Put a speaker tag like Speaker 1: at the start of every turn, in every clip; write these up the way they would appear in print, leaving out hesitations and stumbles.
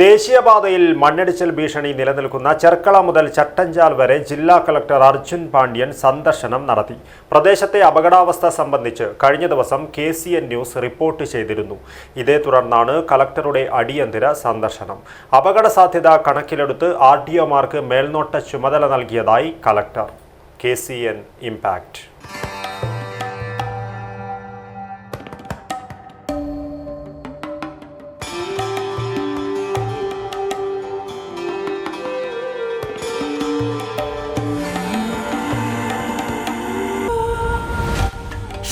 Speaker 1: ദേശീയപാതയിൽ മണ്ണിടിച്ചിൽ ഭീഷണി നിലനിൽക്കുന്ന ചെർക്കള മുതൽ ചട്ടഞ്ചാൽ വരെ ജില്ലാ കളക്ടർ അർജുൻ പാണ്ഡ്യൻ സന്ദർശനം നടത്തി. പ്രദേശത്തെ അപകടാവസ്ഥ സംബന്ധിച്ച് കഴിഞ്ഞ ദിവസം KCN ന്യൂസ് റിപ്പോർട്ട് ചെയ്തിരുന്നു. ഇതേ തുടർന്നാണ് കളക്ടറുടെ അടിയന്തര സന്ദർശനം. അപകട സാധ്യത കണക്കിലെടുത്ത് RDOമാർക്ക് മേൽനോട്ട ചുമതല നൽകിയതായി collector. KCN impact.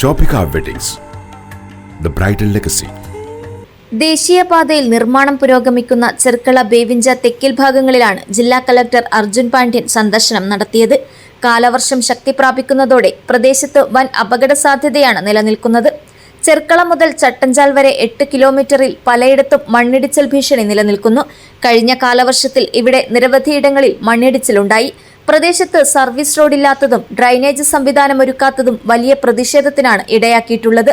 Speaker 2: Shoppika weddings, the bridal legacy.
Speaker 3: ദേശീയപാതയിൽ നിർമ്മാണം പുരോഗമിക്കുന്ന ചെർക്കള ബേവിഞ്ച തെക്കിൽ ഭാഗങ്ങളിലാണ് ജില്ലാ കളക്ടർ അർജുൻ പാണ്ഡ്യൻ സന്ദർശനം നടത്തിയത്. കാലവർഷം ശക്തി പ്രാപിക്കുന്നതോടെ പ്രദേശത്ത് വൻ അപകട സാധ്യതയാണ് നിലനിൽക്കുന്നത്. ചെർക്കള മുതൽ ചട്ടഞ്ചാൽ വരെ 8 കിലോമീറ്ററിൽ പലയിടത്തും മണ്ണിടിച്ചിൽ ഭീഷണി നിലനിൽക്കുന്നു. കഴിഞ്ഞ കാലവർഷത്തിൽ ഇവിടെ നിരവധിയിടങ്ങളിൽ മണ്ണിടിച്ചിലുണ്ടായി. പ്രദേശത്ത് സർവീസ് റോഡില്ലാത്തതും ഡ്രൈനേജ് സംവിധാനം ഒരുക്കാത്തതും വലിയ പ്രതിഷേധത്തിനാണ് ഇടയാക്കിയിട്ടുള്ളത്.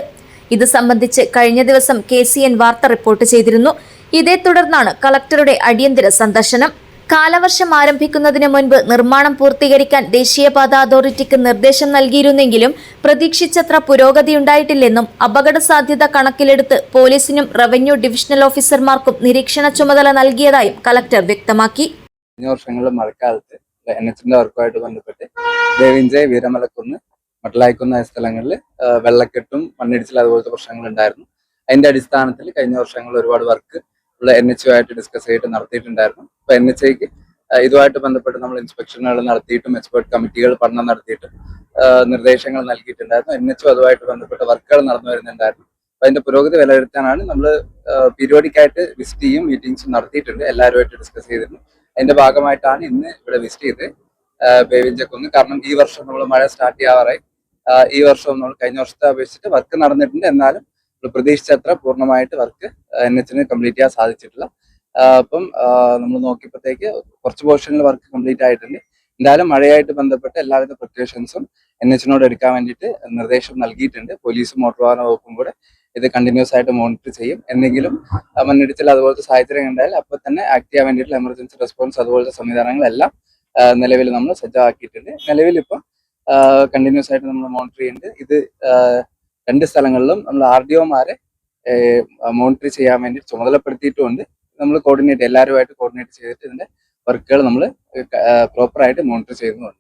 Speaker 3: ഇത് സംബന്ധിച്ച് കഴിഞ്ഞ ദിവസം KCN വാർത്ത റിപ്പോർട്ട് ചെയ്തിരുന്നു. ഇതേ തുടർന്നാണ് കളക്ടറുടെ അടിയന്തര സന്ദർശനം. കാലവർഷം ആരംഭിക്കുന്നതിന് മുൻപ് നിർമ്മാണം പൂർത്തീകരിക്കാൻ ദേശീയപാത അതോറിറ്റിക്ക് നിർദ്ദേശം നൽകിയിരുന്നെങ്കിലും പ്രതീക്ഷിച്ചത്ര പുരോഗതിയുണ്ടായിട്ടില്ലെന്നും അപകട സാധ്യത കണക്കിലെടുത്ത് പോലീസിനും റവന്യൂ ഡിവിഷണൽ ഓഫീസർമാർക്കും നിരീക്ഷണ ചുമതല നൽകിയതായും കളക്ടർ വ്യക്തമാക്കി.
Speaker 4: മഴക്കാലത്ത് NHന്റെ വർക്കുമായിട്ട് ബന്ധപ്പെട്ട് ബേവിഞ്ച, വീരമലക്കുന്ന്, മട്ടലായിക്കുന്ന സ്ഥലങ്ങളിൽ വെള്ളക്കെട്ടും മണ്ണിടിച്ചിൽ അതുപോലത്തെ പ്രശ്നങ്ങൾ ഉണ്ടായിരുന്നു. അതിന്റെ അടിസ്ഥാനത്തിൽ കഴിഞ്ഞ വർഷങ്ങളിൽ ഒരുപാട് വർക്ക് ഉള്ള NHയുമായിട്ട് ഡിസ്കസ് ചെയ്തിട്ട് നടത്തിയിട്ടുണ്ടായിരുന്നു. അപ്പൊ NHയ്ക്ക് ഇതുമായിട്ട് ബന്ധപ്പെട്ട് നമ്മൾ ഇൻസ്പെക്ഷനുകൾ നടത്തിയിട്ടും എക്സ്പെർട്ട് കമ്മിറ്റികൾ പഠനം നടത്തിയിട്ടും നിർദ്ദേശങ്ങൾ നൽകിയിട്ടുണ്ടായിരുന്നു. NHും അതുമായിട്ട് ബന്ധപ്പെട്ട വർക്കുകൾ നടന്നു വരുന്നുണ്ടായിരുന്നു. അപ്പൊ അതിന്റെ പുരോഗതി വിലയിരുത്താനാണ് നമ്മൾ പീരിയോഡിക്കായിട്ട് വിസിറ്റ് ചെയ്യും, മീറ്റിംഗ്സും നടത്തിയിട്ടുണ്ട്. എല്ലാവരുമായിട്ട് ഡിസ്കസ് ചെയ്തിരുന്നു. അതിന്റെ ഭാഗമായിട്ടാണ് ഇന്ന് ഇവിടെ വിസിറ്റ് ചെയ്ത് ബേവിഞ്ചക്കുന്ന്. കാരണം ഈ വർഷം നമ്മൾ മഴ സ്റ്റാർട്ട് ചെയ്യാറായി. ഈ വർഷം നമ്മൾ കഴിഞ്ഞ വർഷത്തെ അപേക്ഷിച്ചിട്ട് വർക്ക് നടന്നിട്ടുണ്ട്. എന്നാലും പ്രതീക്ഷിച്ചത്ര പൂർണ്ണമായിട്ട് വർക്ക് NHന് കംപ്ലീറ്റ് ചെയ്യാൻ സാധിച്ചിട്ടില്ല. അപ്പം നമ്മൾ നോക്കിയപ്പോഴത്തേക്ക് കുറച്ച് പോർഷനിൽ വർക്ക് കംപ്ലീറ്റ് ആയിട്ടുണ്ട്. എന്തായാലും മഴയായിട്ട് ബന്ധപ്പെട്ട് എല്ലാവിധ പ്രിക്കോഷൻസും NHനോട് എടുക്കാൻ വേണ്ടിയിട്ട് നിർദ്ദേശം നൽകിയിട്ടുണ്ട്. പോലീസും മോട്ടോർ വാഹന വകുപ്പും കൂടെ ഇത് കണ്ടിന്യൂസ് ആയിട്ട് മോണിറ്റർ ചെയ്യും. എന്തെങ്കിലും മണ്ണിടിച്ചിൽ അതുപോലത്തെ സാഹചര്യം ഉണ്ടായാൽ അപ്പോൾ തന്നെ ആക്ട് ചെയ്യാൻ വേണ്ടിയിട്ടുള്ള എമർജൻസി റെസ്പോൺസ് അതുപോലത്തെ സംവിധാനങ്ങളെല്ലാം നിലവിൽ നമ്മൾ സജ്ജമാക്കിയിട്ടുണ്ട്. നിലവിൽ ഇപ്പോൾ കണ്ടിന്യൂസ് ആയിട്ട് നമ്മൾ മോണിറ്റർ ചെയ്യുന്നുണ്ട്. ഇത് 2 സ്ഥലങ്ങളിലും നമ്മൾ RDOമാരെ മോണിറ്റർ ചെയ്യാൻ വേണ്ടി ചുമതലപ്പെടുത്തിയിട്ടുമുണ്ട്. നമ്മൾ എല്ലാവരുമായിട്ട് കോർഡിനേറ്റ് ചെയ്തിട്ട് ഇതിന്റെ വർക്കുകൾ നമ്മൾ പ്രോപ്പറായിട്ട് മോണിറ്റർ ചെയ്യുന്നുണ്ട്.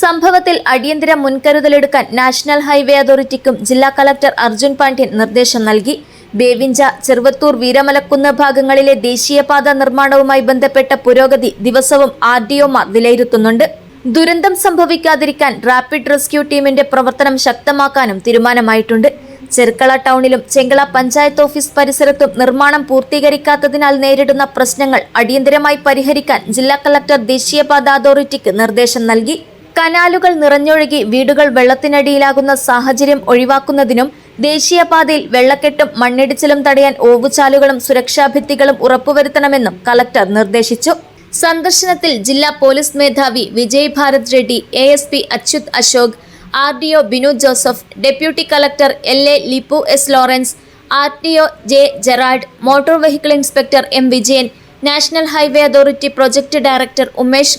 Speaker 3: സംഭവത്തിൽ അടിയന്തര മുൻകരുതലെടുക്കാൻ നാഷണൽ ഹൈവേ അതോറിറ്റിക്കും ജില്ലാ കളക്ടർ അർജുൻ പാണ്ഡ്യൻ നിർദ്ദേശം നൽകി. ബേവിഞ്ച, ചെറുവത്തൂർ, വീരമലക്കുന്ന് ഭാഗങ്ങളിലെ ദേശീയപാത നിർമ്മാണവുമായി ബന്ധപ്പെട്ട പുരോഗതി ദിവസവും RDOമാർ വിലയിരുത്തുന്നുണ്ട്. ദുരന്തം സംഭവിക്കാതിരിക്കാൻ റാപ്പിഡ് റെസ്ക്യൂ ടീമിന്റെ പ്രവർത്തനം ശക്തമാക്കാനും തീരുമാനമായിട്ടുണ്ട്. ചെർക്കള ടൗണിലും ചെങ്കള പഞ്ചായത്ത് ഓഫീസ് പരിസരത്തും നിർമ്മാണം പൂർത്തീകരിക്കാത്തതിനാൽ നേരിടുന്ന പ്രശ്നങ്ങൾ അടിയന്തരമായി പരിഹരിക്കാൻ ജില്ലാ കളക്ടർ ദേശീയപാത അതോറിറ്റിക്ക് നിർദ്ദേശം നൽകി. കനാലുകൾ നിറഞ്ഞൊഴുകി വീടുകൾ വെള്ളത്തിനടിയിലാകുന്ന സാഹചര്യം ഒഴിവാക്കുന്നതിനും ദേശീയപാതയിൽ വെള്ളക്കെട്ടും മണ്ണിടിച്ചിലും തടയാൻ ഓവുചാലുകളും സുരക്ഷാഭിത്തികളും ഉറപ്പുവരുത്തണമെന്നും കളക്ടർ നിർദ്ദേശിച്ചു. സന്ദർശനത്തിൽ ജില്ലാ പോലീസ് മേധാവി Vijay Bharat Reddy, ASP Achyuth Ashok, RDO Binu Joseph, deputy collector LA Lipu S Lawrence, RTO J Gerard, motor vehicle inspector M Vijayan, national highway authority project director Umesh,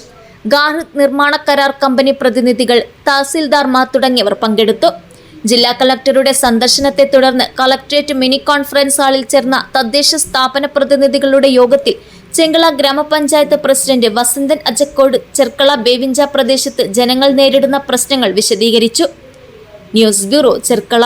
Speaker 3: ഗാർഹിക് നിർമ്മാണ കരാർ കമ്പനി പ്രതിനിധികൾ, തഹസിൽദാർമാർ തുടങ്ങിയവർ പങ്കെടുത്തു. ജില്ലാ കളക്ടറുടെ സന്ദർശനത്തെ തുടർന്ന് കളക്ടറേറ്റ് മിനി കോൺഫറൻസ് ഹാളിൽ ചേർന്ന തദ്ദേശ സ്ഥാപന പ്രതിനിധികളുടെ യോഗത്തിൽ ചെങ്കള ഗ്രാമപഞ്ചായത്ത് പ്രസിഡന്റ് വസന്തൻ അജക്കോട് ചെർക്കള ബേവിഞ്ച പ്രദേശത്ത് ജനങ്ങൾ നേരിടുന്ന പ്രശ്നങ്ങൾ വിശദീകരിച്ചു. News bureau, Cherkala.